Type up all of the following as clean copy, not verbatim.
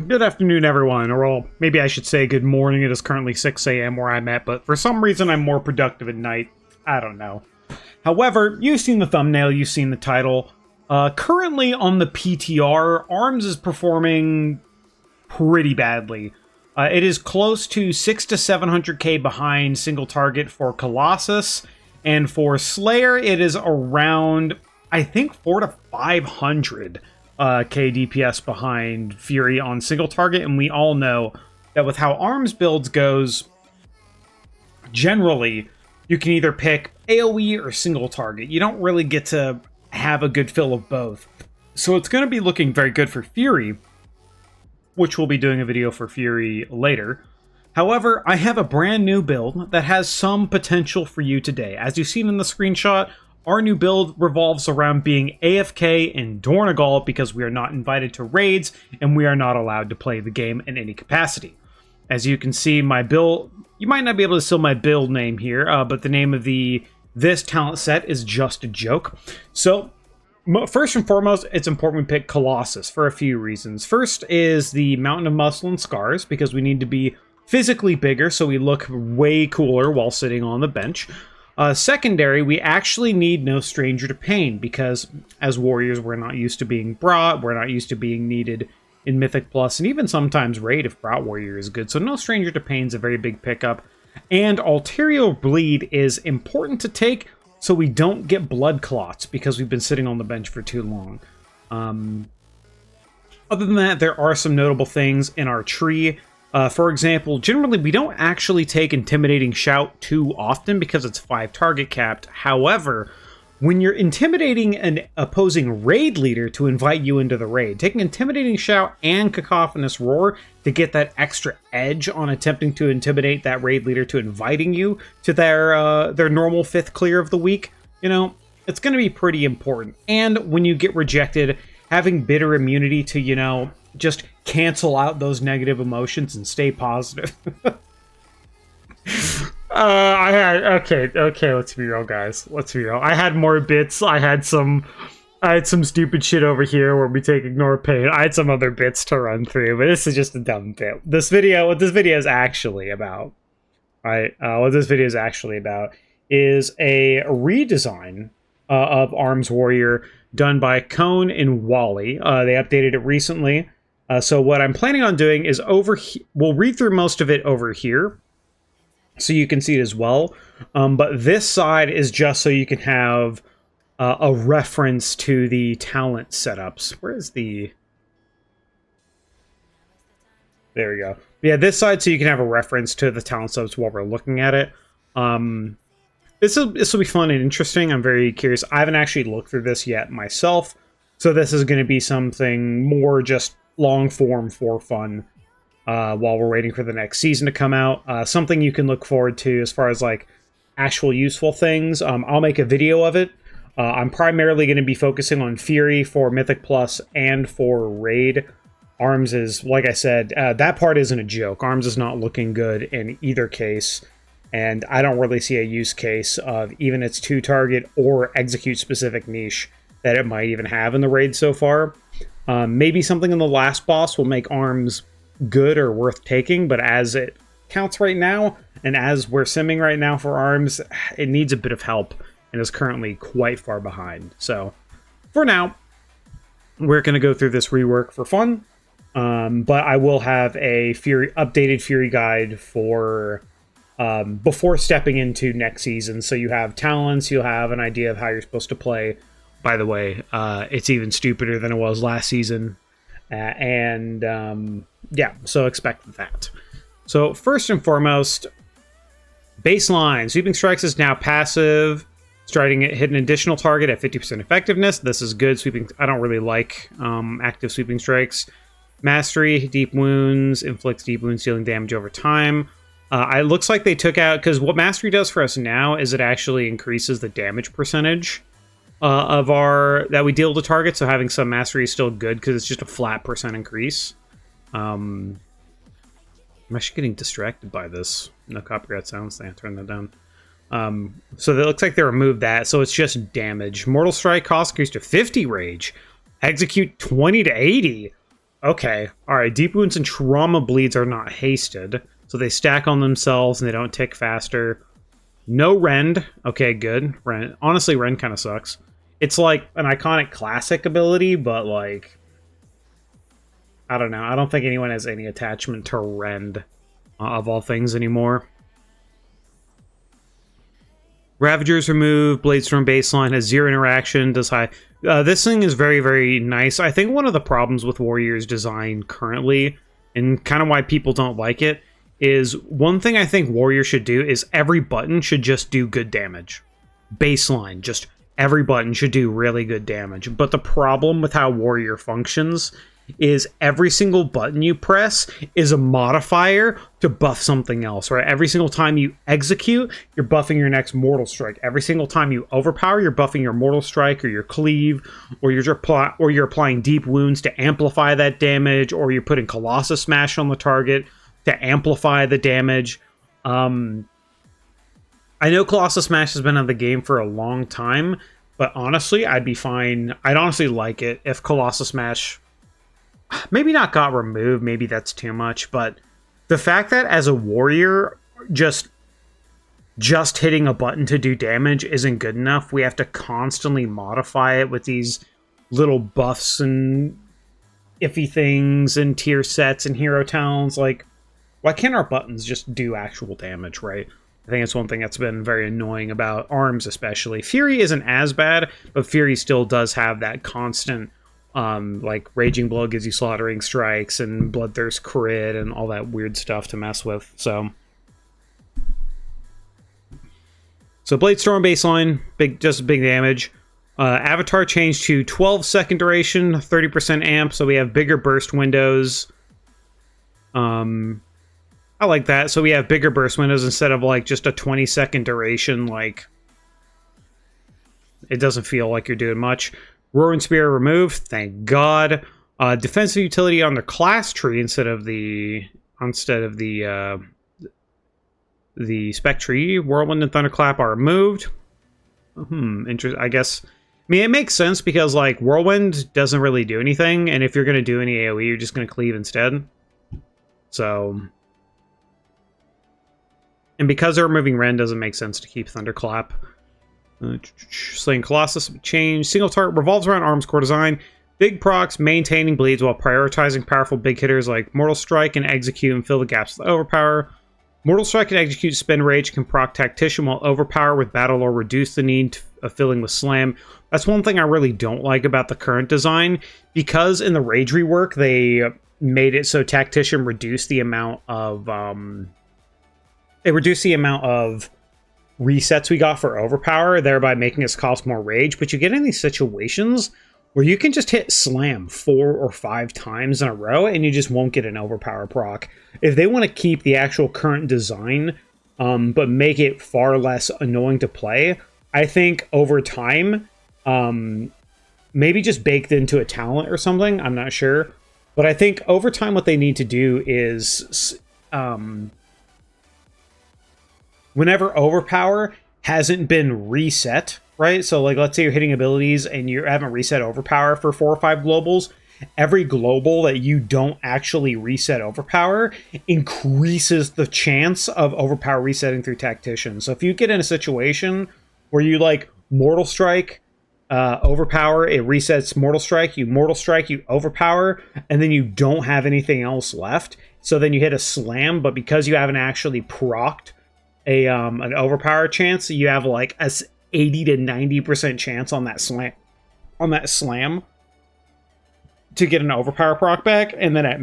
Good afternoon, everyone. Or, well, maybe I should say good morning. It is currently 6 a.m. where I'm at, but for some reason I'm more productive at night. I don't know. However, you've seen the thumbnail, you've seen the title. Currently on the PTR, ARMS is performing pretty badly. It is close to 6 to 700k behind single target for Colossus, and for Slayer, it is around, I think, 4 to 500 k DPS behind Fury on single target, and we all know that with how ARMS builds goes, generally, you can either pick AoE or single target. You don't really get to have a good fill of both. So it's going to be looking very good for Fury, which we'll be doing a video for Fury later. However, I have a brand new build that has some potential for you today. As you've seen in the screenshot, our new build revolves around being AFK in Dornegal because we are not invited to raids and we are not allowed to play the game in any capacity. As you can see, my build, you might not be able to see my build name here, but the name of this talent set is just a joke. So, first and foremost, it's important we pick Colossus for a few reasons. First is the Mountain of Muscle and Scars, because we need to be physically bigger so we look way cooler while sitting on the bench. Secondary, we actually need No Stranger to Pain, because as warriors, we're not used to being brought, we're not used to being needed in Mythic Plus, and even sometimes Raid if Brought Warrior is good. So No Stranger to Pain is a very big pickup. And Arterial Bleed is important to take so we don't get blood clots, because we've been sitting on the bench for too long. Other than that, there are some notable things in our tree. For example, generally we don't actually take Intimidating Shout too often because it's 5 target capped. However, when you're intimidating an opposing raid leader to invite you into the raid, taking Intimidating Shout and Cacophonous Roar to get that extra edge on attempting to intimidate that raid leader to inviting you to their normal 5th clear of the week, you know, it's going to be pretty important. And when you get rejected, having bitter immunity to, you know, just cancel out those negative emotions and stay positive. Okay, let's be real, guys. Let's be real. I had more bits. I had some stupid shit over here where we take Ignore Pain. I had some other bits to run through, but this is just a dumb bit. What this video is actually about, right? What this video is actually about is a redesign of ARMS Warrior done by Cone and Wally. They updated it recently. So what I'm planning on doing is we'll read through most of it over here, so you can see it as well. But this side is just so you can have a reference to the talent setups. Where is the... There we go. Yeah, this side so you can have a reference to the talent setups while we're looking at it. This will be fun and interesting. I'm very curious. I haven't actually looked through this yet myself, so this is going to be something more just long form for fun while we're waiting for the next season to come out. Something you can look forward to as far as like actual useful things. I'll make a video of it. I'm primarily going to be focusing on Fury for Mythic Plus and for Raid. ARMS is, like I said, that part isn't a joke. ARMS is not looking good in either case, and I don't really see a use case of even its 2-target or execute specific niche that it might even have in the raid so far. Maybe something in the last boss will make ARMS good or worth taking, but as it counts right now, and as we're simming right now for ARMS, it needs a bit of help and is currently quite far behind. So, for now, we're going to go through this rework for fun, but I will have a updated Fury guide for before stepping into next season, so you have talents, you'll have an idea of how you're supposed to play. By the way, it's even stupider than it was last season. Yeah, so expect that. So first and foremost, baseline. Sweeping Strikes is now passive. Starting at hit an additional target at 50% effectiveness. This is good. I don't really like active Sweeping Strikes. Mastery, Deep Wounds, inflicts deep wounds dealing damage over time. It looks like they took out, because what Mastery does for us now is it actually increases the damage percentage that we deal to target, so having some mastery is still good because it's just a flat % increase. I'm actually getting distracted by this. No copyright sounds. I turn that down. So it looks like they removed that, so it's just damage. Mortal Strike cost increased to 50 rage. Execute 20 to 80. Okay. Alright, deep wounds and trauma bleeds are not hasted. So they stack on themselves and they don't tick faster. No rend. Okay, good. Rend. Honestly, rend kind of sucks. It's like an iconic classic ability, but like, I don't know. I don't think anyone has any attachment to rend of all things anymore. Ravager's removed. Bladestorm baseline has 0 interaction. Does high. This thing is very, very nice. I think one of the problems with Warrior's design currently, and kind of why people don't like it, is one thing I think Warrior should do is every button should just do good damage. Baseline, just every button should do really good damage. But the problem with how Warrior functions is every single button you press is a modifier to buff something else, right? Every single time you execute, you're buffing your next Mortal Strike. Every single time you overpower, you're buffing your Mortal Strike or your Cleave, or you're applying Deep Wounds to amplify that damage, or you're putting Colossus Smash on the target to amplify the damage. I know Colossus Smash has been in the game for a long time, but honestly, I'd be fine. I'd honestly like it if Colossus Smash maybe not got removed, maybe that's too much, but the fact that as a warrior, just hitting a button to do damage isn't good enough. We have to constantly modify it with these little buffs and iffy things and tier sets and hero talents. Like, why can't our buttons just do actual damage, right? I think it's one thing that's been very annoying about ARMS especially. Fury isn't as bad, but Fury still does have that constant like Raging Blow gives you Slaughtering Strikes and Bloodthirst crit and all that weird stuff to mess with. So Bladestorm baseline, just big damage. Avatar changed to 12-second duration, 30% amp, so we have bigger burst windows. I like that. So we have bigger burst windows instead of like just a 20-second duration. Like, it doesn't feel like you're doing much. Roaring Spear removed, thank God. Defensive utility on the class tree instead of the spec tree. Whirlwind and Thunderclap are removed. Interesting. I guess. I mean, it makes sense because like Whirlwind doesn't really do anything, and if you're going to do any AoE, you're just going to cleave instead. So, and because they're removing Ren, doesn't make sense to keep Thunderclap. Slaying Colossus change. Single target revolves around arms core design. Big procs, maintaining bleeds while prioritizing powerful big hitters like Mortal Strike and Execute and fill the gaps with Overpower. Mortal Strike and Execute spend rage can proc Tactician, while Overpower with Battle or reduce the need of filling with Slam. That's one thing I really don't like about the current design, because in the Rage rework they made it so Tactician reduced the amount of resets we got for Overpower, thereby making us cost more rage. But you get in these situations where you can just hit Slam 4 or 5 times in a row and you just won't get an Overpower proc. If they want to keep the actual current design, but make it far less annoying to play, I think over time, maybe just baked into a talent or something, I'm not sure. But I think over time what they need to do is whenever Overpower hasn't been reset, right? So like, let's say you're hitting abilities and you haven't reset Overpower for 4 or 5 globals. Every global that you don't actually reset Overpower increases the chance of Overpower resetting through Tactician. So if you get in a situation where you like Mortal Strike, Overpower, it resets Mortal Strike, you Overpower, and then you don't have anything else left. So then you hit a Slam, but because you haven't actually procced an Overpower chance, you have like a 80 to 90% chance on that slam to get an Overpower proc back, and then at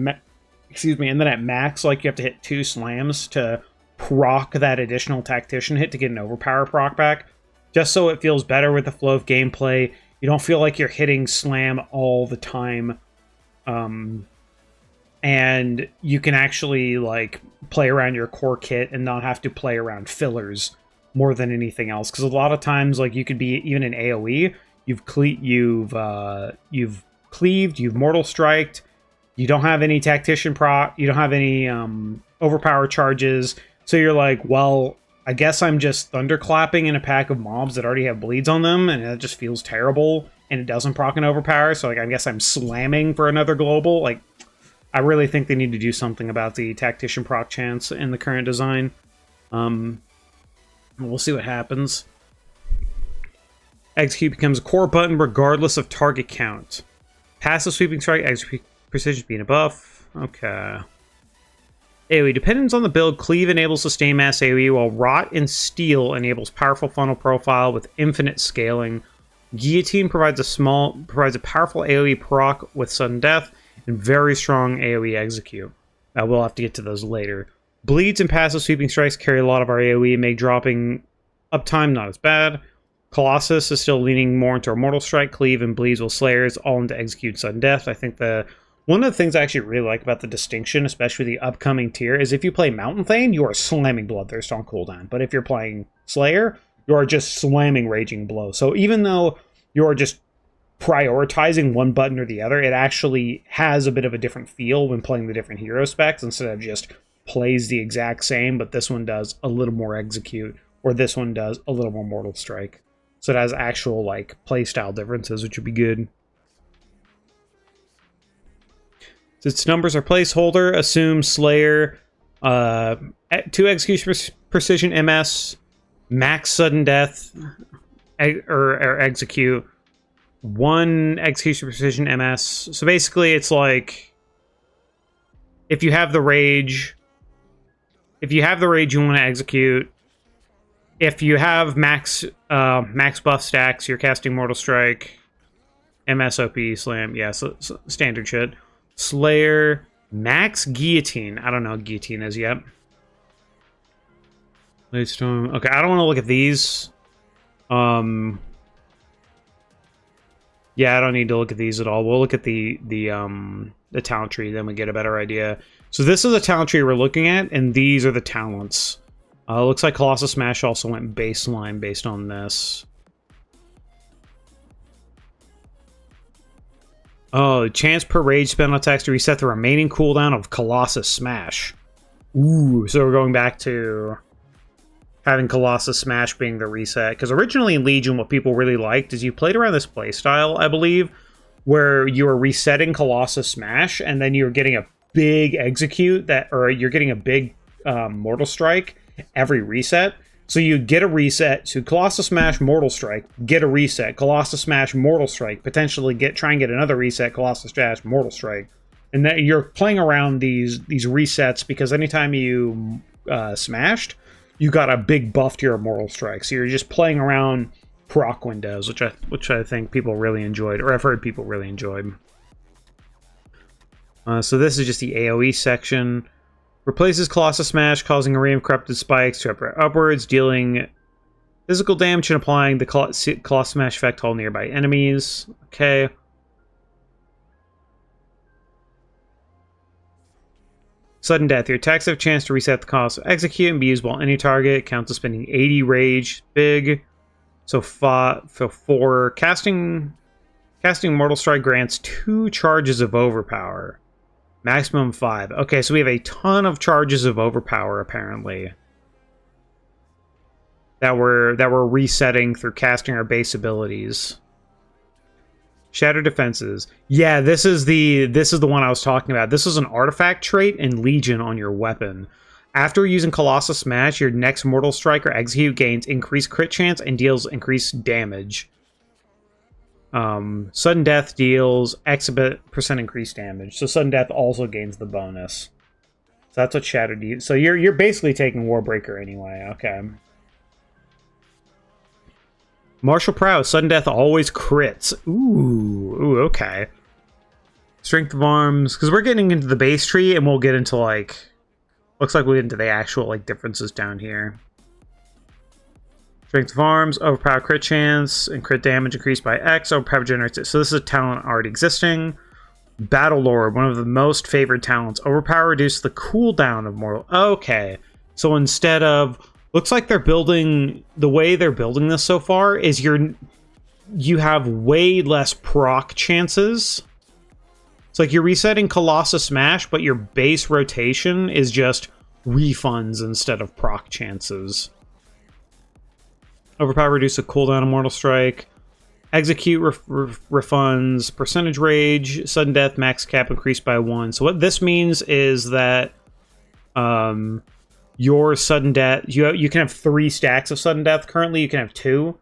max, like, you have to hit 2 slams to proc that additional Tactician hit to get an Overpower proc back, just so it feels better with the flow of gameplay. You don't feel like you're hitting Slam all the time, and you can actually like play around your core kit and not have to play around fillers more than anything else. Because a lot of times, like, you could be even in AoE, you've cleaved, you've Mortal Striked, you don't have any Tactician proc, you don't have any Overpower charges, so you're like, well, I guess I'm just thunderclapping in a pack of mobs that already have bleeds on them, and it just feels terrible, and it doesn't proc an Overpower, so like, I guess I'm slamming for another global. Like, I really think they need to do something about the tactician proc chance in the current design. We'll see what happens. Execute becomes a core button regardless of target count. Passive sweeping strike, execute precision being a buff. Okay. AoE dependence on the build. Cleave enables sustained mass AoE, while Rot and Steel enables powerful funnel profile with infinite scaling. Guillotine provides a powerful AoE proc with sudden death and very strong AoE execute. We'll have to get to those later. Bleeds and passive sweeping strikes carry a lot of our AoE, make dropping uptime not as bad. Colossus is still leaning more into Immortal Strike. Cleave and Bleeds will Slayers all into execute sudden death. I think one of the things I actually really like about the distinction, especially the upcoming tier, is if you play Mountain Thane, you are slamming Bloodthirst on cooldown. But if you're playing Slayer, you are just slamming Raging Blow. So even though you're just prioritizing one button or the other, it actually has a bit of a different feel when playing the different hero specs instead of just plays the exact same, but this one does a little more execute, or this one does a little more Mortal Strike. So it has actual like playstyle differences, which would be good. Its numbers are placeholder. Assume Slayer, 2 execution precision MS, max sudden death, or execute, 1 execution precision MS. So basically, it's like if you have the rage, you want to execute. If you have max buff stacks, you're casting Mortal Strike, MSOP, Slam. Yeah, so standard shit. Slayer, max Guillotine. I don't know what Guillotine is yet. Lightstorm. Okay, I don't want to look at these. Yeah, I don't need to look at these at all. We'll look at the talent tree, then we get a better idea. So this is the talent tree we're looking at, and these are the talents. Looks like Colossus Smash also went baseline based on this. Oh, chance per rage spell attacks to reset the remaining cooldown of Colossus Smash. Ooh, so we're going back to having Colossus Smash being the reset. Because originally in Legion, what people really liked is you played around this playstyle, I believe, where you were resetting Colossus Smash, and then you're getting a big execute, or you're getting a big Mortal Strike every reset. So you get a reset to Colossus Smash, Mortal Strike, get a reset, Colossus Smash, Mortal Strike, potentially try and get another reset, Colossus Smash, Mortal Strike. And that you're playing around these resets because anytime you smashed, you got a big buff to your Mortal Strike. So you're just playing around proc windows, which I think people really enjoyed, or I've heard people really enjoyed. So this is just the AoE section. Replaces Colossus Smash, causing a ring of corrupted spikes to operate upwards, dealing physical damage and applying the Colossus Smash effect to all nearby enemies. Okay. Sudden death. Your attacks have a chance to reset the cost of execute and be used while any target. Counts as spending 80 rage. Big. So 4. Casting Mortal Strike grants 2 charges of overpower. Maximum 5. Okay, so we have a ton of charges of overpower, apparently, that we're resetting through casting our base abilities. Shattered defenses. Yeah, this is the one I was talking about. This is an artifact trait in Legion on your weapon. After using Colossus Smash, your next Mortal Strike or Execute gains increased crit chance and deals increased damage. Sudden Death deals X% increased damage. So Sudden Death also gains the bonus. So that's what Shattered. So you're basically taking Warbreaker anyway. Okay. Martial Prowess. Sudden Death always crits. Ooh, okay. Strength of Arms. Because we're getting into the base tree, and we'll get into, like... Looks like we'll get into the actual, like, differences down here. Strength of Arms. Overpower crit chance. And crit damage increased by X. Overpower generates it. So this is a talent already existing. Battle Lord. One of the most favored talents. Overpower reduces the cooldown of mortal... Okay. So instead of... Looks like they're building... The way they're building this so far is you have way less proc chances. It's like you're resetting Colossus Smash, but your base rotation is just refunds instead of proc chances. Overpower reduce the cooldown of Mortal Strike. Execute refunds percentage rage, sudden death, max cap increased by 1. So what this means is that your sudden death, you can have 3 stacks of sudden death. Currently you can have 2.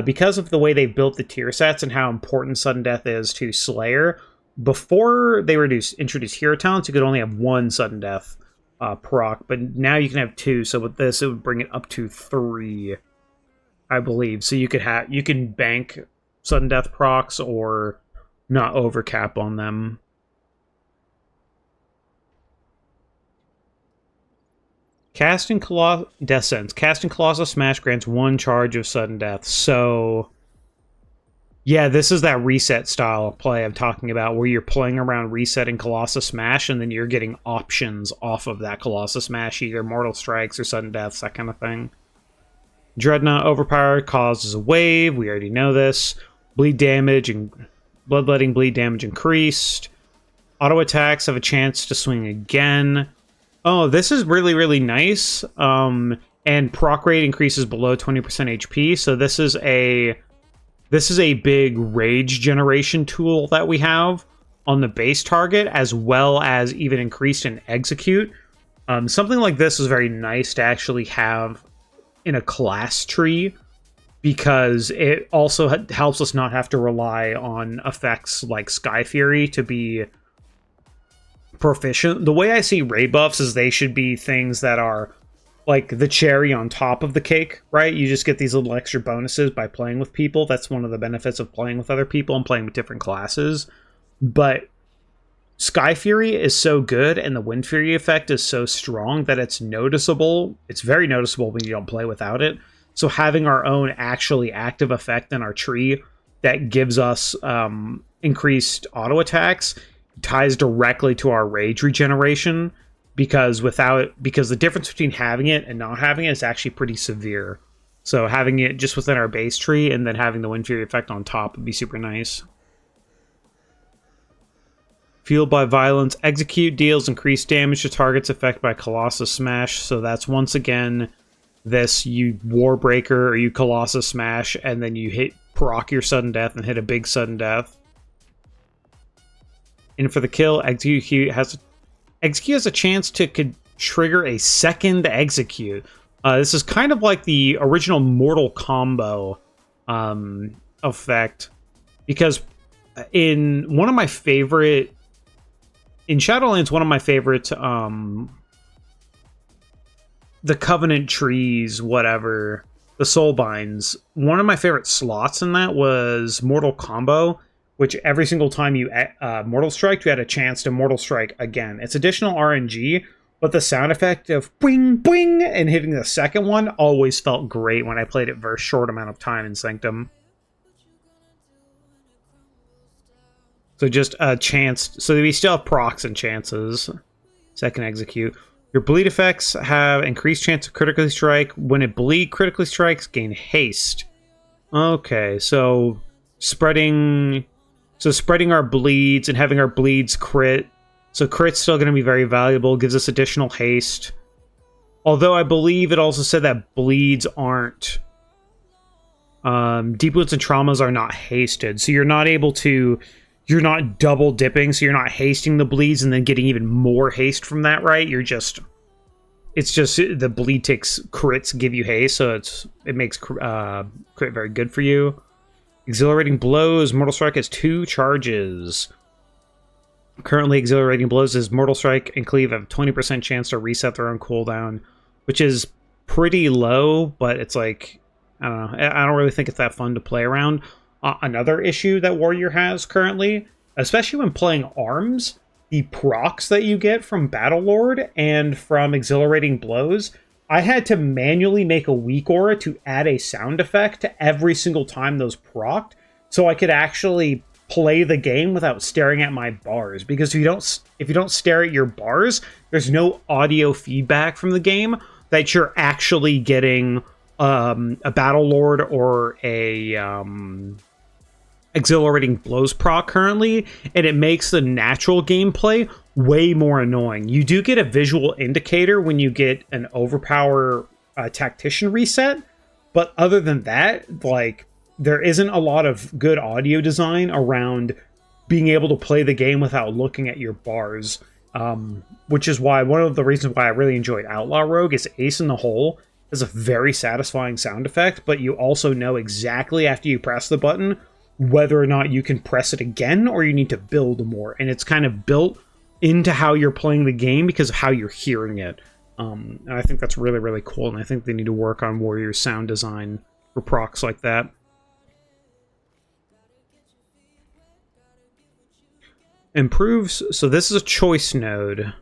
Because of the way they built the tier sets and how important sudden death is to Slayer, before they introduced hero talents, you could only have 1 sudden death proc, but now you can have 2. So with this, it would bring it up to 3, I believe. So you can bank sudden death procs or not overcap on them. Casting Death Sentence. Casting Colossus Smash grants 1 charge of sudden death. So, yeah, this is that reset style of play I'm talking about, where you're playing around resetting Colossus Smash, and then you're getting options off of that Colossus Smash, either Mortal Strikes or sudden deaths, that kind of thing. Dreadnought Overpowered causes a wave. We already know this. Bleed damage and bloodletting bleed damage increased. Auto attacks have a chance to swing again. Oh, this is really, really nice. And proc rate increases below 20% HP. So this is a big rage generation tool that we have on the base target, as well as even increased in execute. Something like this is very nice to actually have in a class tree, because it also helps us not have to rely on effects like Sky Fury to be proficient. The way I see raid buffs is they should be things that are like the cherry on top of the cake, right? You just get these little extra bonuses by playing with people. That's one of the benefits of playing with other people and playing with different classes. But Sky Fury is so good, and the Wind Fury effect is so strong that it's noticeable. It's very noticeable when you don't play without it. So having our own actually active effect in our tree that gives us increased auto attacks ties directly to our rage regeneration, because the difference between having it and not having it is actually pretty severe. So having it just within our base tree and then having the Wind Fury effect on top would be super nice. Fueled by Violence. Execute deals increased damage to targets affected by Colossus Smash. So that's once again this, you Warbreaker or you Colossus Smash, and then you proc your sudden death and hit a big sudden death. And for the kill, Execute has a chance to trigger a second Execute. This is kind of like the original Mortal Combo effect, because in Shadowlands, one of my favorite, the Covenant trees, whatever, the Soulbinds, one of my favorite slots in that was Mortal Combo, which every single time you Mortal Strike, you had a chance to Mortal Strike again. It's additional RNG, but the sound effect of boing, boing, and hitting the second one always felt great when I played it for a short amount of time in Sanctum. So just a chance. So we still have procs and chances. Second Execute. Your bleed effects have increased chance of critically strike. When it bleed critically strikes, gain haste. Okay, so spreading our bleeds and having our bleeds crit. So crit's still going to be very valuable. Gives us additional haste. Although I believe it also said that bleeds aren't... deep wounds and traumas are not hasted. So you're not able to... You're not double dipping, so you're not hasting the bleeds and then getting even more haste from that, right? It's just the bleed ticks crits give you haste, so it makes crit very good for you. Exhilarating Blows. Mortal Strike has 2 charges. Currently, Exhilarating Blows is Mortal Strike and Cleave have a 20% chance to reset their own cooldown, which is pretty low, but it's like, I don't know. I don't really think it's that fun to play around. Another issue that Warrior has currently, especially when playing arms, the procs that you get from Battlelord and from Exhilarating Blows, I had to manually make a weak aura to add a sound effect to every single time those procced, so I could actually play the game without staring at my bars. Because if you don't stare at your bars, there's no audio feedback from the game that you're actually getting a Battlelord or a Exhilarating Blows proc currently, and it makes the natural gameplay way more annoying. You do get a visual indicator when you get an Overpower Tactician reset, but other than that, like, there isn't a lot of good audio design around being able to play the game without looking at your bars. Which is why one of the reasons why I really enjoyed Outlaw Rogue is Ace in the Hole is a very satisfying sound effect, but you also know exactly after you press the button whether or not you can press it again or you need to build more. And it's kind of built into how you're playing the game because of how you're hearing it. And I think that's really, really cool, and I think they need to work on Warrior's sound design for procs like that. Improves, so this is a choice node.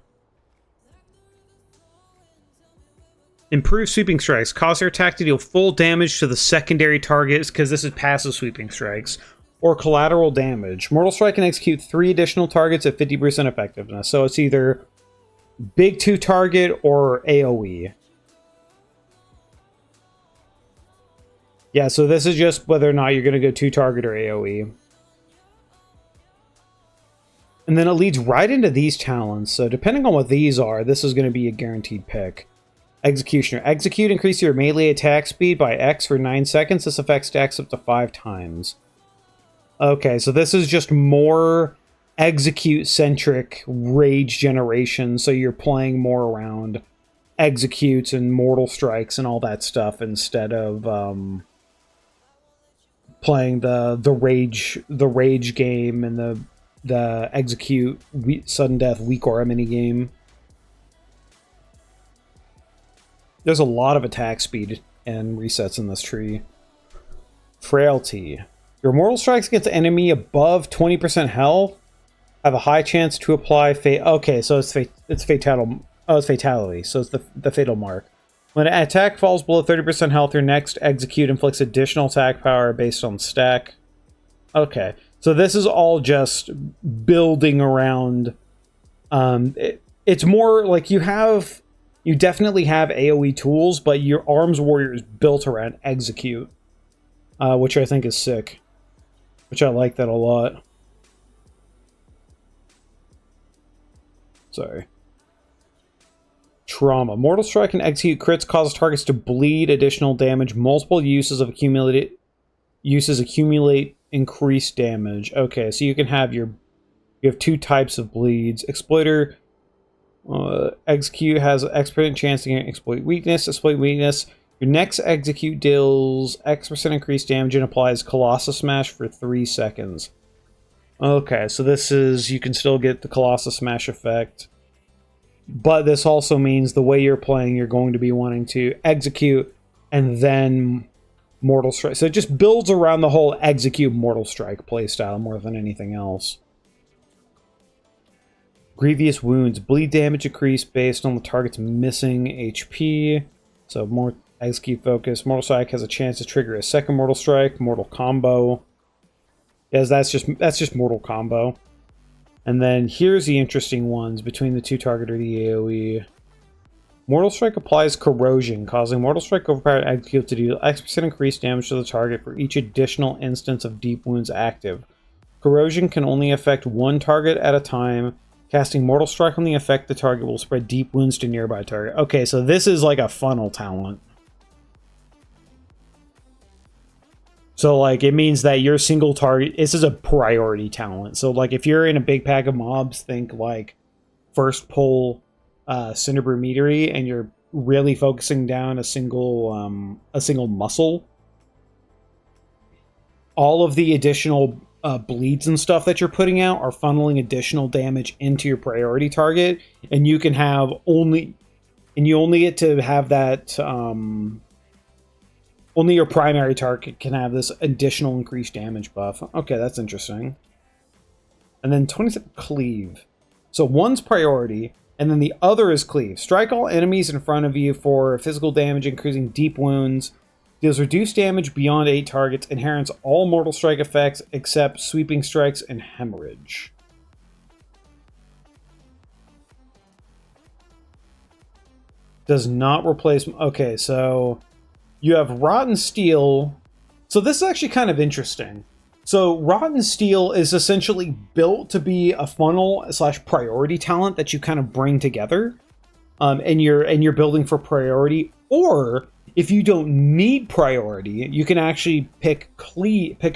Improve sweeping strikes. Cause your attack to deal full damage to the secondary targets, because this is passive sweeping strikes. Or collateral damage. Mortal Strike can execute 3 additional targets at 50% effectiveness. So it's either big 2 target or AoE. Yeah, so this is just whether or not you're going to go 2 target or AoE. And then it leads right into these talents. So depending on what these are, this is going to be a guaranteed pick. Executioner. Execute, increase your melee attack speed by X for 9 seconds. This effect stacks up to 5 times. Okay, so this is just more execute-centric rage generation. So you're playing more around executes and mortal strikes and all that stuff instead of playing the rage game and the execute sudden death weak aura mini game. There's a lot of attack speed and resets in this tree. Frailty. Your mortal strikes against an enemy above 20% health have a high chance to apply okay, so it's fatal. Oh, it's fatality. So it's the fatal mark. When an attack falls below 30% health, your next execute inflicts additional attack power based on stack. Okay. So this is all just building around. It's more like you definitely have AoE tools, but your Arms Warrior is built around execute, which I think is sick. Which I like that a lot. Sorry. Trauma. Mortal Strike and execute crits cause targets to bleed additional damage. Multiple uses accumulate increased damage. Okay, so you can have you have 2 types of bleeds. Exploiter execute has an exponent chance to exploit weakness. Exploit weakness. Your next execute deals X% increased damage and applies Colossus Smash for 3 seconds. Okay, so this is, you can still get the Colossus Smash effect. But this also means the way you're playing, you're going to be wanting to execute and then Mortal Strike. So it just builds around the whole execute Mortal Strike playstyle more than anything else. Grievous Wounds. Bleed damage increased based on the target's missing HP. So more execute focus. Mortal Strike has a chance to trigger a second Mortal Strike. Mortal Combo. Yes, that's just Mortal Combo. And then here's the interesting ones between the 2 target or the AoE. Mortal Strike applies Corrosion, causing Mortal Strike overpowered execute to deal X% increased damage to the target for each additional instance of Deep Wounds active. Corrosion can only affect 1 target at a time. Casting Mortal Strike on the effect, the target will spread Deep Wounds to nearby target. Okay, so this is like a funnel talent. So, like, it means that your single target... This is a priority talent. So, like, if you're in a big pack of mobs, think, like, first pull Cinderbrew Meadery, and you're really focusing down a single muscle. All of the additional bleeds and stuff that you're putting out are funneling additional damage into your priority target, and you can have only... And you only get to have that... Only your primary target can have this additional increased damage buff. Okay, that's interesting. And then 27 Cleave. So one's priority, and then the other is Cleave. Strike all enemies in front of you for physical damage, increasing deep wounds. Deals reduced damage beyond 8 targets. Inherits all Mortal Strike effects except Sweeping Strikes and Hemorrhage. Does not replace... Okay, so... You have Rotten Steel. So this is actually kind of interesting. So Rotten Steel is essentially built to be a funnel / priority talent that you kind of bring together, and you're building for priority. Or If you don't need priority, you can actually pick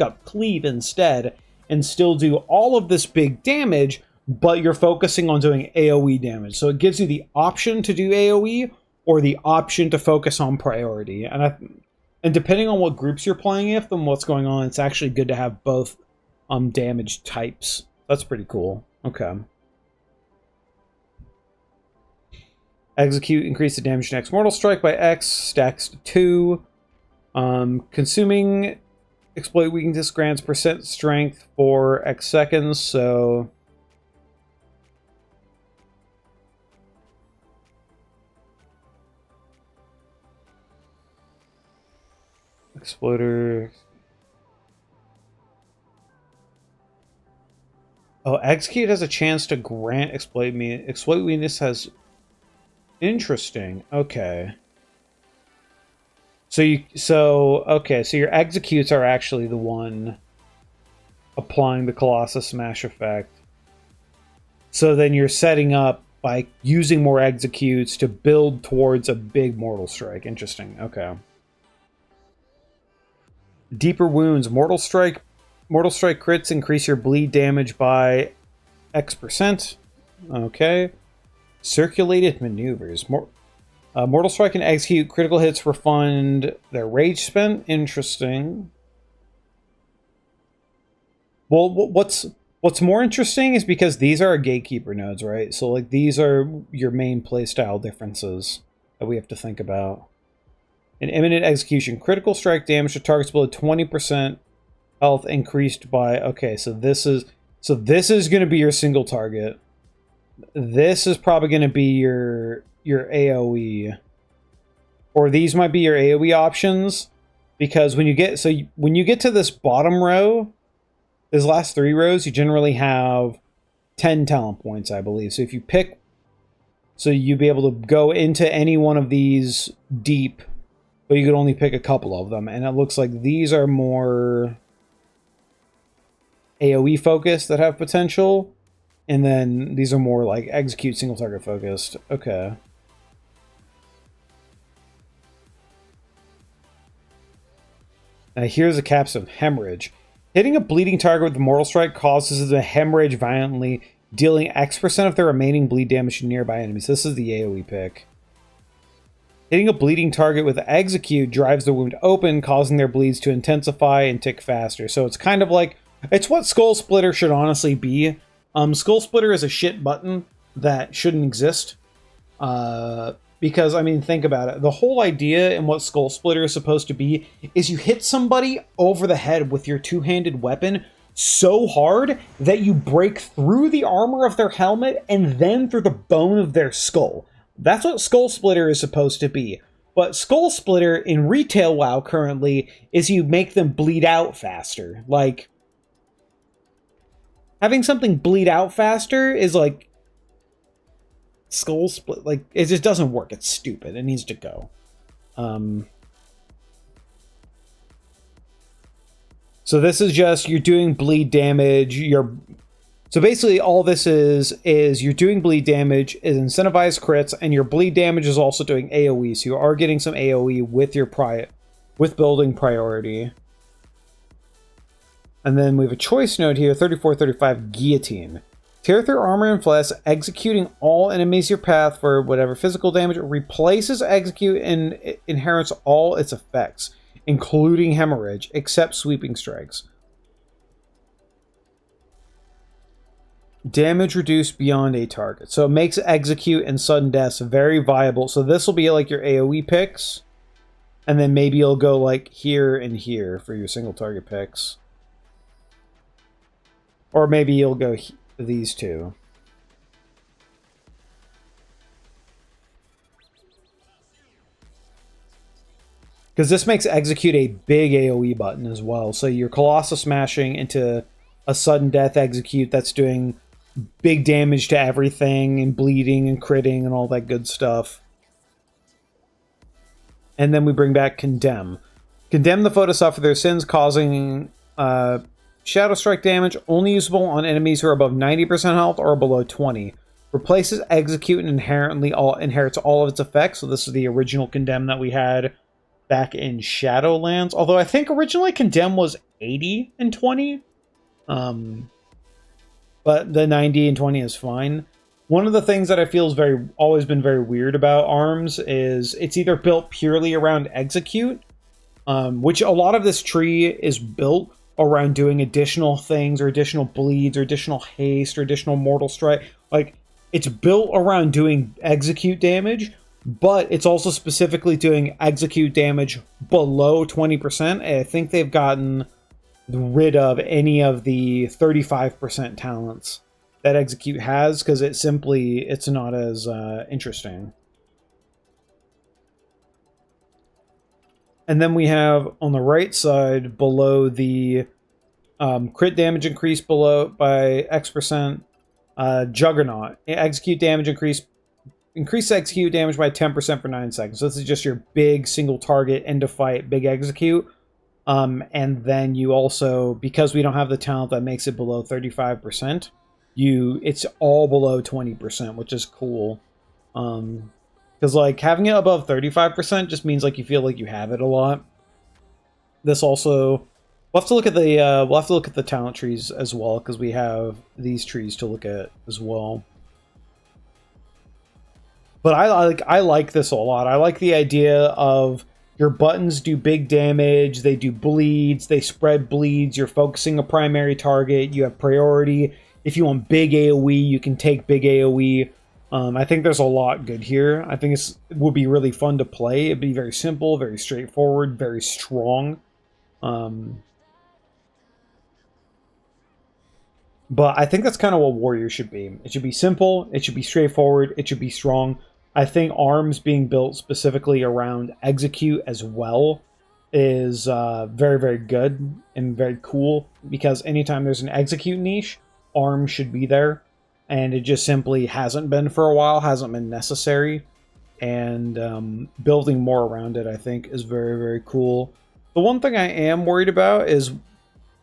up cleave instead and still do all of this big damage, but you're focusing on doing AoE damage. So it gives you the option to do AoE or the option to focus on priority. And depending on what groups you're playing with and what's going on, it's actually good to have both damage types. That's pretty cool. Okay. Execute, increase the damage next mortal strike by X, stacks to 2. Consuming exploit weakness grants percent strength for X seconds, so... Exploiter... Oh, execute has a chance to grant exploit weakness has... Interesting. Okay. So your executes are actually the one applying the Colossus smash effect. So then you're setting up by using more executes to build towards a big mortal strike. Interesting. Okay. Deeper wounds. Mortal strike crits increase your bleed damage by X%. Okay. Circulated maneuvers. Mortal strike and execute critical hits refund their rage spent. Interesting. Well, what's more interesting is because these are gatekeeper nodes, right? So like these are your main playstyle differences that we have to think about. An imminent execution. Critical strike damage to targets below 20% health increased by... Okay, so this is going to be your single target. This is probably going to be your AoE. Or these might be your AoE options. Because when you get to this bottom row, these last 3 rows, you generally have 10 talent points, I believe. So if you pick... So you'd be able to go into any one of these deep, but you could only pick a couple of them. And it looks like these are more AoE focused that have potential. And then these are more like execute single target focused. Okay. Now here's a capstone. Hemorrhage. Hitting a bleeding target with the mortal strike causes it to hemorrhage violently, dealing X% of their remaining bleed damage to nearby enemies. This is the AoE pick. Hitting a bleeding target with execute drives the wound open, causing their bleeds to intensify and tick faster. So it's kind of like... It's what Skull Splitter should honestly be. Skull Splitter is a shit button that shouldn't exist. Because, I mean, think about it. The whole idea in what Skull Splitter is supposed to be is you hit somebody over the head with your two-handed weapon so hard that you break through the armor of their helmet and then through the bone of their skull. That's what Skull Splitter is supposed to be. But Skull Splitter in retail WoW currently is you make them bleed out faster. Like... Having something bleed out faster is like Skull Split. Like it just doesn't work. It's stupid. It needs to go. So this is just you're doing bleed damage. So basically all this is you're doing bleed damage, is incentivized crits, and your bleed damage is also doing AoE. So you are getting some AoE with your with building priority. And then we have a choice node here, 3435 Guillotine. Tear through armor and flesh, executing all enemies your path for whatever physical damage. It replaces execute and it inherits all its effects, including hemorrhage, except sweeping strikes. Damage reduced beyond a target. So it makes execute and sudden deaths very viable. So this will be like your AoE picks. And then maybe you'll go like here and here for your single target picks. Or maybe you'll go these two. Because this makes execute a big AoE button as well. So your Colossus smashing into a sudden death execute that's doing big damage to everything and bleeding and critting and all that good stuff. And then we bring back Condemn. Condemn the foe to suffer their sins, causing... Shadow Strike damage, only usable on enemies who are above 90% health or below 20. Replaces execute and inherits all of its effects. So this is the original Condemn that we had back in Shadowlands. Although I think originally Condemn was 80 and 20. But the 90 and 20 is fine. One of the things that I feel is always been very weird about ARMS is it's either built purely around execute, which a lot of this tree is built around doing additional things or additional bleeds or additional haste or additional mortal strike. Like, it's built around doing execute damage, but it's also specifically doing execute damage below 20%. I think they've gotten rid of any of the 35% talents that execute has, because it's not as interesting. And then we have on the right side below the crit damage increase below by X%, Juggernaut. Execute damage increase execute damage by 10% for 9 seconds. So this is just your big single target end of fight, big execute. And then you also, because we don't have the talent that makes it below 35%, it's all below 20%, which is cool. Because like having it above 35% just means like you feel like you have it a lot. This also, we'll have to look at the talent trees as well, because we have these trees to look at as well. But I like this a lot. I like the idea of your buttons do big damage, they do bleeds, they spread bleeds, you're focusing a primary target, you have priority. If you want big AoE, you can take big AoE. I think there's a lot good here. I think it would be really fun to play. It'd be very simple, very straightforward, very strong. But I think that's kind of what Warrior should be. It should be simple, it should be straightforward, it should be strong. I think ARMS being built specifically around execute as well is very, very good and very cool, because anytime there's an execute niche, ARMS should be there. And it just simply hasn't been for a while, hasn't been necessary. And building more around it, I think, is very, very cool. The one thing I am worried about is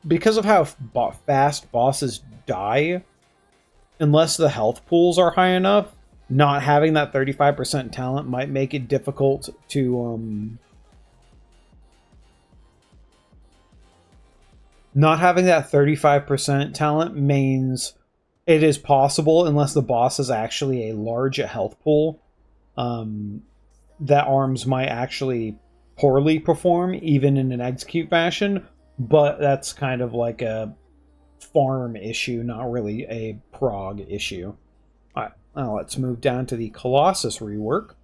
because of how fast bosses die, unless the health pools are high enough, not having that 35% talent might make it difficult to not having that 35% talent means it is possible, unless the boss is actually a large health pool, that ARMS might actually poorly perform, even in an execute fashion. But that's kind of like a farm issue, not really a prog issue. Alright, now let's move down to the Colossus rework.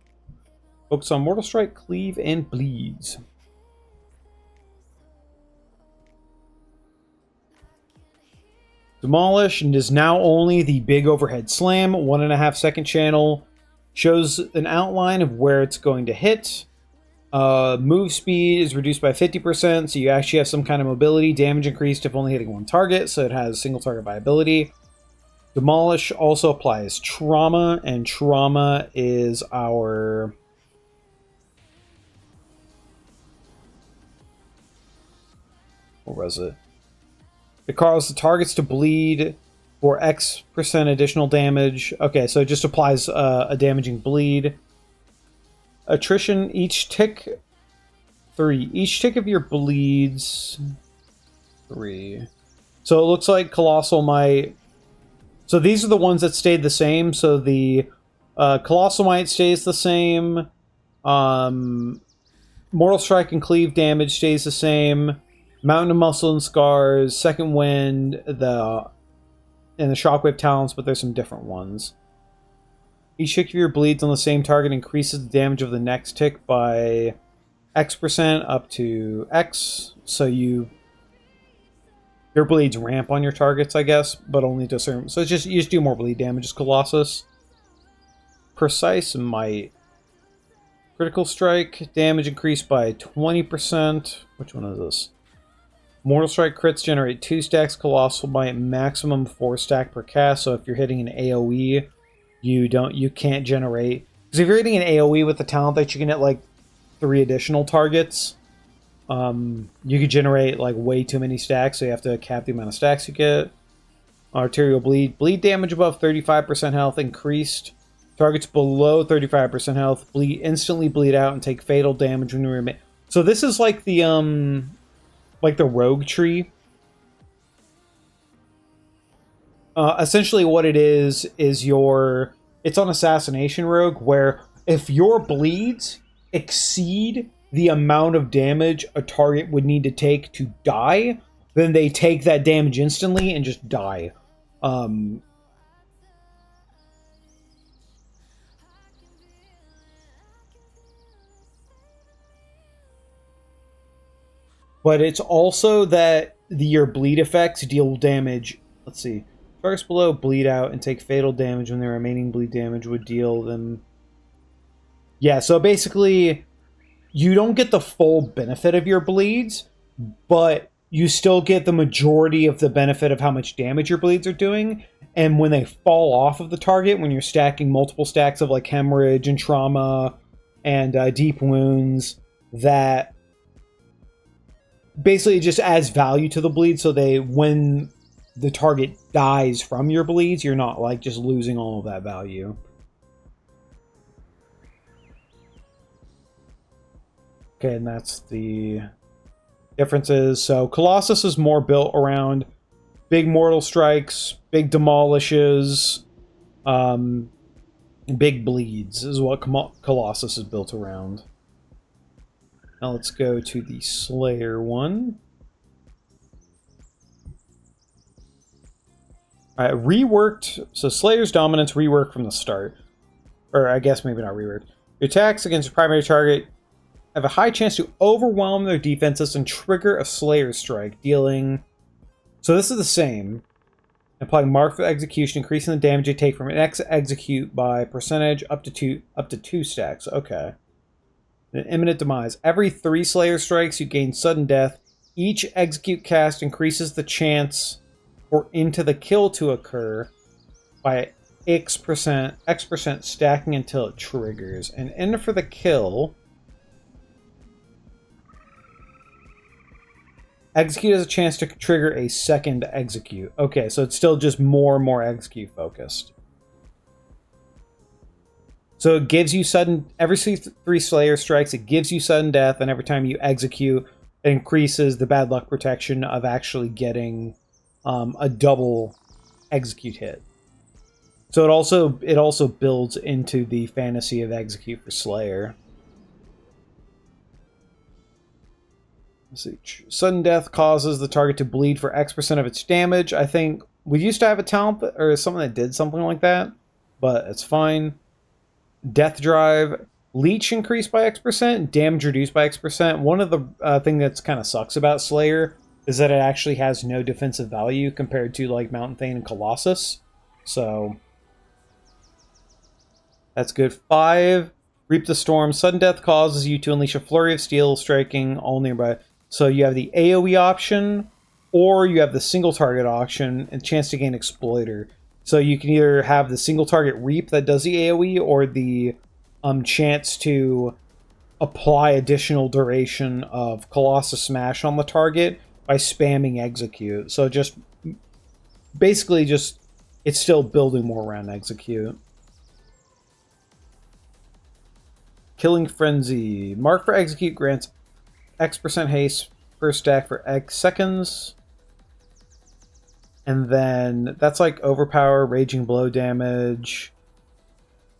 Focus on Mortal Strike, Cleave, and Bleeds. Demolish, and is now only the big overhead slam, 1.5 second channel. Shows an outline of where it's going to hit. Move speed is reduced by 50%, so you actually have some kind of mobility. Damage increased if only hitting one target, so it has single target viability. Demolish also applies trauma, and trauma is our... what was it? It causes the targets to bleed for X% additional damage. Okay, so it just applies a damaging bleed. Attrition, each tick... 3. Each tick of your bleeds... 3. So it looks like Colossal might... So these are the ones that stayed the same. So the Colossal Might stays the same. Mortal Strike and Cleave damage stays the same. Mountain of Muscle and Scars, Second Wind, and the Shockwave Talents, but there's some different ones. Each tick of your bleeds on the same target increases the damage of the next tick by X% up to X. So your bleeds ramp on your targets, I guess, but only to a certain... So it's just, you just do more bleed damage as Colossus. Precise Might. Critical Strike, damage increased by 20%. Which one is this? Mortal Strike crits generate 2 stacks. Colossal Might, maximum 4 stack per cast. So if you're hitting an AoE, you can't generate... Because if you're hitting an AoE with the talent that you can hit like 3 additional targets... you could generate like way too many stacks, so you have to cap the amount of stacks you get. Arterial Bleed. Bleed damage above 35% health increased. Targets below 35% health instantly bleed out and take fatal damage when you remain. So this is like the rogue tree. Essentially what it is it's on assassination rogue, where if your bleeds exceed the amount of damage a target would need to take to die, then they take that damage instantly and just die. But it's also that your bleed effects deal damage. Let's see. Targets below bleed out and take fatal damage when their remaining bleed damage would deal them. Yeah, so basically, you don't get the full benefit of your bleeds, but you still get the majority of the benefit of how much damage your bleeds are doing. And when they fall off of the target, when you're stacking multiple stacks of like hemorrhage and trauma and deep wounds, that basically it just adds value to the bleed, so when the target dies from your bleeds, you're not like just losing all of that value. Okay, and that's the differences. So Colossus is more built around big mortal strikes, big demolishes, big bleeds is what Colossus is built around. Now let's go to the Slayer one. Alright, reworked. So Slayer's dominance reworked from the start. Or I guess maybe not reworked. Your attacks against your primary target have a high chance to overwhelm their defenses and trigger a Slayer strike, dealing... So this is the same. Applying mark for execution, increasing the damage you take from an execute by percentage up to two stacks. Okay. An imminent demise. Every 3 Slayer strikes, you gain sudden death. Each execute cast increases the chance for into the kill to occur by X% stacking until it triggers. And in for the kill, execute has a chance to trigger a second execute. Okay, so it's still just more and more execute focused. So it gives you every 3 Slayer strikes, it gives you sudden death, and every time you execute, it increases the bad luck protection of actually getting a double execute hit. So it also builds into the fantasy of execute for Slayer. Let's see. Sudden death causes the target to bleed for X% of its damage. I think we used to have a talent or something that did something like that, but it's fine. Death drive, leech increased by X%, damage reduced by X%. One of the thing that's kind of sucks about Slayer is that it actually has no defensive value compared to like Mountain Thane and Colossus. So that's good. 5, Reap the Storm. Sudden death causes you to unleash a flurry of steel, striking all nearby. So you have the AoE option, or you have the single target option, and chance to gain Exploiter. So you can either have the single target Reap that does the AoE, or the chance to apply additional duration of Colossus Smash on the target by spamming Execute. So just basically just it's still building more around Execute. Killing Frenzy. Mark for Execute grants X% haste per stack for X seconds. And then that's like Overpower, Raging Blow damage.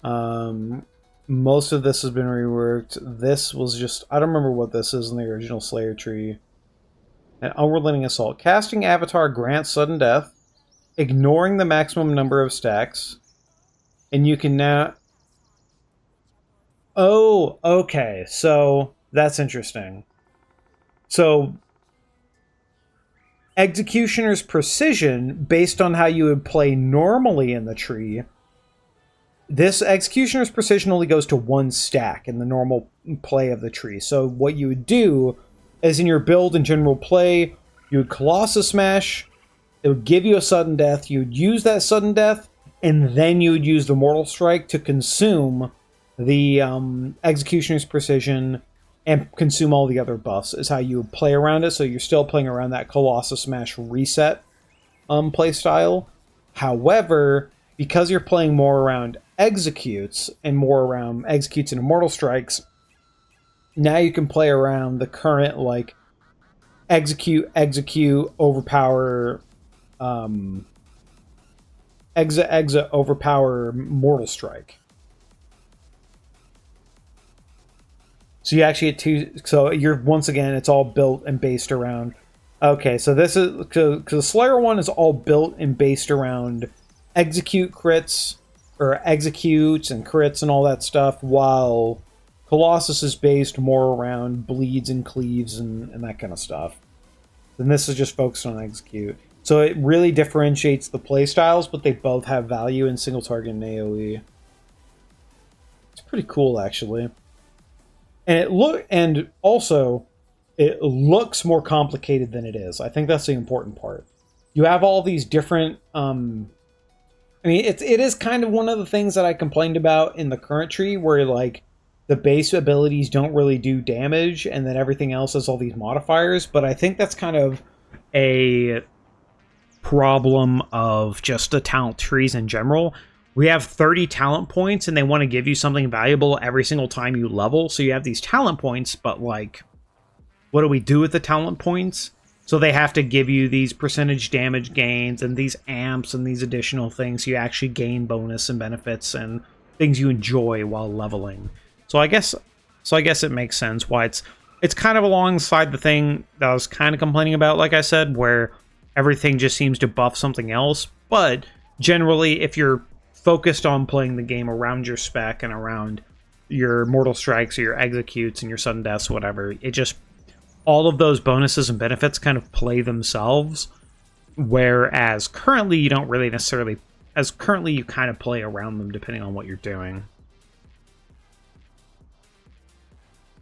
Most of this has been reworked. This was just... I don't remember what this is in the original Slayer tree. And Unrelenting Assault. Casting Avatar grants sudden death, ignoring the maximum number of stacks. And you can now... Oh, okay. So, that's interesting. So, Executioner's Precision, based on how you would play normally in the tree, this Executioner's Precision only goes to 1 stack in the normal play of the tree. So what you would do is in your build and general play, you would Colossus Smash, it would give you a sudden death, you would use that sudden death, and then you would use the Mortal Strike to consume the Executioner's Precision and consume all the other buffs, is how you would play around it. So you're still playing around that Colossus Smash reset play style. However, because you're playing more around executes and more around executes and immortal strikes, now you can play around the current like execute, overpower, exit, overpower, mortal strike. So you actually get two. So you're once again, it's all built and based around. Okay, so this is because the Slayer one is all built and based around execute crits or executes and crits and all that stuff, while Colossus is based more around bleeds and cleaves and that kind of stuff. And this is just focused on execute. So it really differentiates the playstyles, but they both have value in single target and AoE. It's pretty cool, actually. And also it looks more complicated than it is. I think that's the important part. You have all these different I mean it is kind of one of the things that I complained about in the current tree, where like the base abilities don't really do damage and then everything else has all these modifiers, but I think that's kind of a problem of just the talent trees in general. We have 30 talent points and they want to give you something valuable every single time you level. So you have these talent points, but like, what do we do with the talent points? So they have to give you these percentage damage gains and these amps and these additional things. So you actually gain bonus and benefits and things you enjoy while leveling. So I guess it makes sense why it's kind of alongside the thing that I was kind of complaining about, like I said, where everything just seems to buff something else. But generally, if you're focused on playing the game around your spec and around your mortal strikes or your executes and your sudden deaths, whatever, it just, all of those bonuses and benefits kind of play themselves, whereas currently you don't really necessarily, as currently you kind of play around them depending on what you're doing.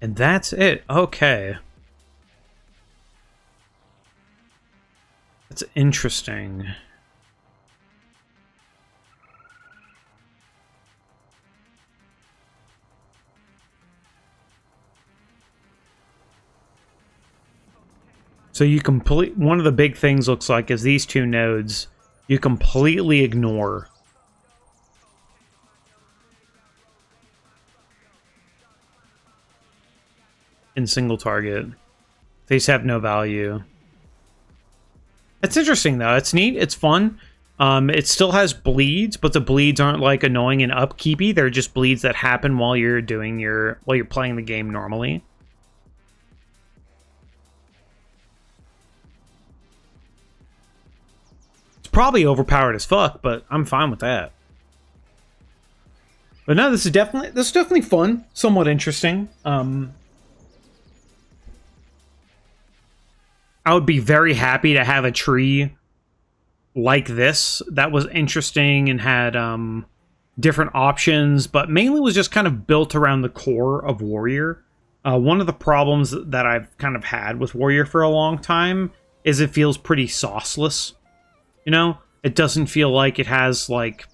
And that's it. Okay. That's interesting. So you one of the big things looks like is these two nodes you completely ignore. In single target. They just have no value. It's interesting though. It's neat. It's fun. It still has bleeds, but the bleeds aren't like annoying and upkeepy. They're just bleeds that happen while you're playing the game normally. It's probably overpowered as fuck, but I'm fine with that. But no, this is definitely fun, somewhat interesting. I would be very happy to have a tree like this that was interesting and had different options, but mainly was just kind of built around the core of Warrior. One of the problems that I've kind of had with Warrior for a long time is it feels pretty sauceless. You know? It doesn't feel like it has, like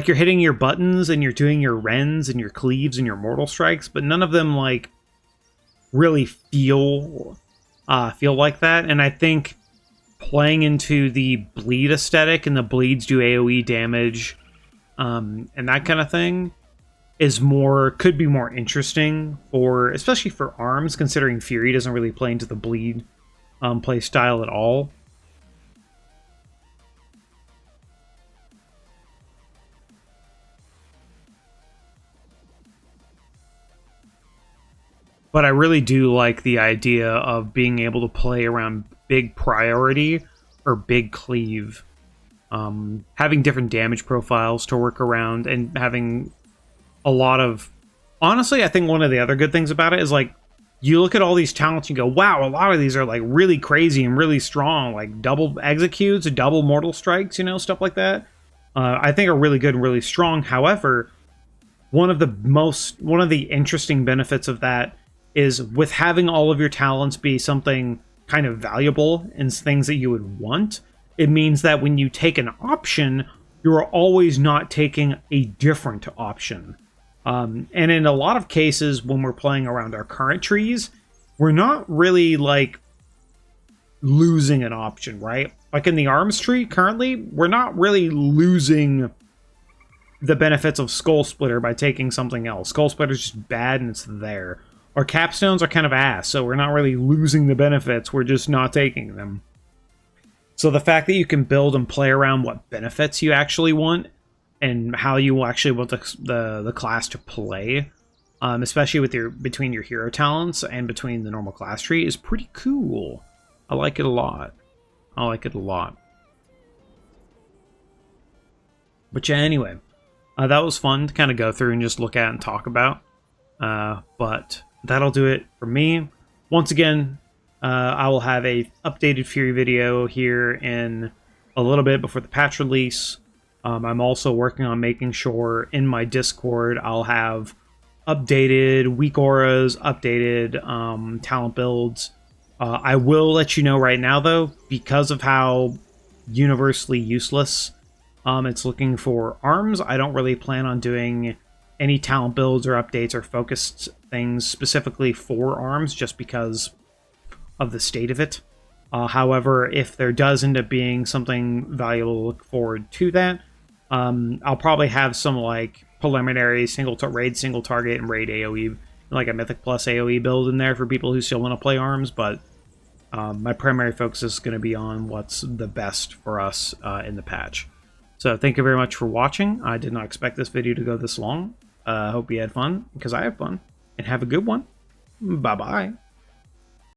you're hitting your buttons and you're doing your rends and your cleaves and your mortal strikes, but none of them, like, really feel like that. And I think playing into the bleed aesthetic and the bleeds do AoE damage and that kind of thing could be more interesting especially for arms, considering Fury doesn't really play into the bleed play style at all. But I really do like the idea of being able to play around big priority or big cleave. Having different damage profiles to work around and having a lot of... Honestly, I think one of the other good things about it is, like, you look at all these talents and you go, wow, a lot of these are, like, really crazy and really strong. Like, double executes, double mortal strikes, you know, stuff like that. I think are really good and really strong. However, one of the interesting benefits of that is with having all of your talents be something kind of valuable and things that you would want, it means that when you take an option, you're always not taking a different option. And in a lot of cases, when we're playing around our current trees, we're not really, like, losing an option, right? Like in the arms tree, currently, we're not really losing the benefits of Skull Splitter by taking something else. Skull Splitter is just bad and it's there. Or Capstones are kind of ass, so we're not really losing the benefits, we're just not taking them. So the fact that you can build and play around what benefits you actually want and how you actually want the class to play, especially with between your hero talents and between the normal class tree, is pretty cool. I like it a lot. I like it a lot. But yeah, anyway, that was fun to kind of go through and just look at and talk about. But that'll do it for me. Once again, I will have a updated Fury video here in a little bit before the patch release. I'm also working on making sure in my Discord I'll have updated weak auras, updated talent builds. I will let you know right now, though, because of how universally useless it's looking for arms, I don't really plan on doing any talent builds or updates or focused things specifically for arms, just because of the state of it. However, if there does end up being something valuable to look forward to that, I'll probably have some like preliminary raid single target and raid AoE, like a Mythic Plus AoE build in there for people who still want to play arms, but my primary focus is going to be on what's the best for us in the patch. So thank you very much for watching. I did not expect this video to go this long. I hope you had fun, because I had fun. And have a good one. Bye-bye.